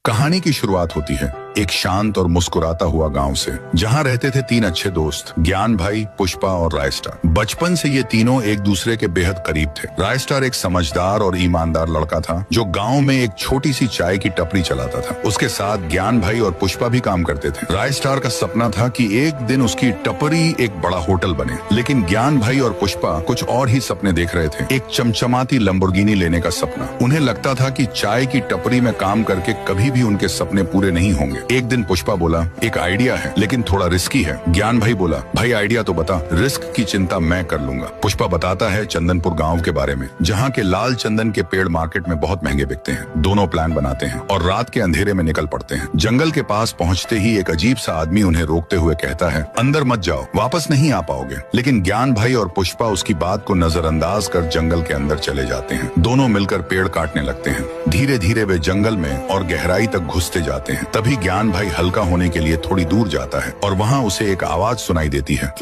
कहानी की शुरुआत होती है एक शांत और मुस्कुराता हुआ गांव से, जहां रहते थे तीन अच्छे दोस्त, ज्ञान भाई, पुष्पा और रायस्टार। बचपन से ये तीनों एक दूसरे के बेहद करीब थे। रायस्टार एक समझदार और ईमानदार लड़का था जो गांव में एक छोटी सी चाय की टपरी चलाता था। उसके साथ ज्ञान भाई और पुष्पा भी काम करते थे। रायस्टार का सपना था कि एक दिन उसकी टपरी एक बड़ा होटल बने, लेकिन ज्ञान भाई और पुष्पा कुछ और ही सपने देख रहे थे। एक चमचमाती लंबोर्गिनी लेने का सपना। उन्हें लगता था कि चाय की टपरी में काम करके कभी भी उनके सपने पूरे नहीं होंगे। एक दिन पुष्पा बोला, एक आइडिया है लेकिन थोड़ा रिस्की है। ज्ञान भाई बोला, भाई आइडिया तो बता, रिस्क की चिंता मैं कर लूंगा। पुष्पा बताता है चंदनपुर गांव के बारे में, जहां के लाल चंदन के पेड़ मार्केट में बहुत महंगे बिकते हैं। दोनों प्लान बनाते हैं और रात के अंधेरे में निकल पड़ते हैं। जंगल के पास पहुंचते ही एक अजीब सा आदमी उन्हें रोकते हुए कहता है, अंदर मत जाओ, वापस नहीं आ पाओगे। लेकिन ज्ञान भाई और पुष्पा उसकी बात को नजरअंदाज कर जंगल के अंदर चले जाते हैं। दोनों मिलकर पेड़ काटने लगते हैं। धीरे धीरे वे जंगल में और गहराई तक घुसते जाते हैं। तभी ज्ञान भाई हल्का होने के लिए थोड़ी दूर जाता है और वहाँ उसे एक आवाज सुनाई देती है।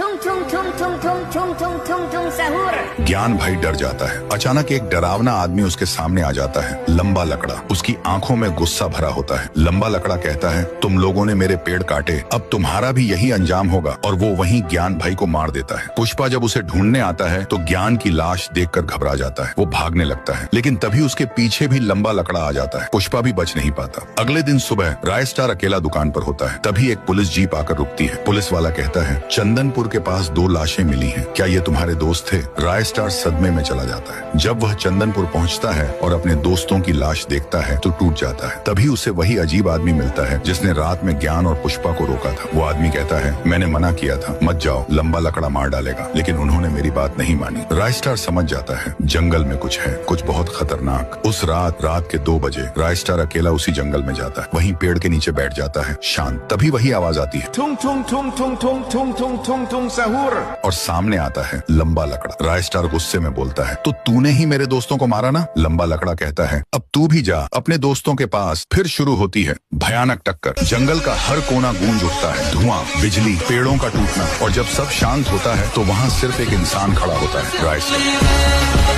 ज्ञान भाई डर जाता है। अचानक एक डरावना आदमी उसके सामने आ जाता है, लंबा लकड़ा। उसकी आंखों में गुस्सा भरा होता है। लंबा लकड़ा कहता है, तुम लोगों ने मेरे पेड़ काटे, अब तुम्हारा भी यही अंजाम होगा। और वो वहीं ज्ञान भाई को मार देता है। पुष्पा जब उसे ढूंढने आता है तो ज्ञान की लाश देखकर घबरा जाता है। वो भागने लगता है, लेकिन तभी उसके पीछे भी लंबा लकड़ा आ जाता है। पुष्पा भी बच नहीं पाता। अगले दिन सुबह रायस्टार अकेला दुकान पर होता है। तभी एक पुलिस जीप आकर रुकती है। पुलिस वाला कहता है, चंदनपुर के पास 2 लाशें मिली हैं, क्या ये तुम्हारे दोस्त थे? रायस्टार सदमे में चला जाता है। जब वह चंदनपुर पहुंचता है और अपने दोस्तों की लाश देखता है तो टूट जाता है। तभी उसे वही अजीब आदमी मिलता है जिसने रात में ज्ञान और पुष्पा को रोका था। वो आदमी कहता है, मैंने मना किया था, मत जाओ, लंबा लकड़ा मार डालेगा, लेकिन उन्होंने मेरी बात नहीं मानी। रायस्टार समझ जाता है जंगल में कुछ है, कुछ बहुत खतरनाक। उस रात के 2 बजे रायस्टार अकेला उसी जंगल में जाता है। वहीं पेड़ के नीचे बैठ जाता है, शांत। तभी वही आवाज आती है, ठुंग ठुंग ठुंग ठुंग ठुंग ठुंग ठुंग ठुंग ठुंग सहूर। और सामने आता है लंबा लकड़ा। रायस्टार गुस्से में बोलता है, तो तूने ही मेरे दोस्तों को मारा ना? लंबा लकड़ा कहता है, अब तू भी जा अपने दोस्तों के पास। फिर शुरू होती है भयानक टक्कर। जंगल का हर कोना गूंज उठता है, धुआं, बिजली, पेड़ों का टूटना। और जब सब शांत होता है तो वहाँ सिर्फ एक इंसान खड़ा होता है, रायस्टार।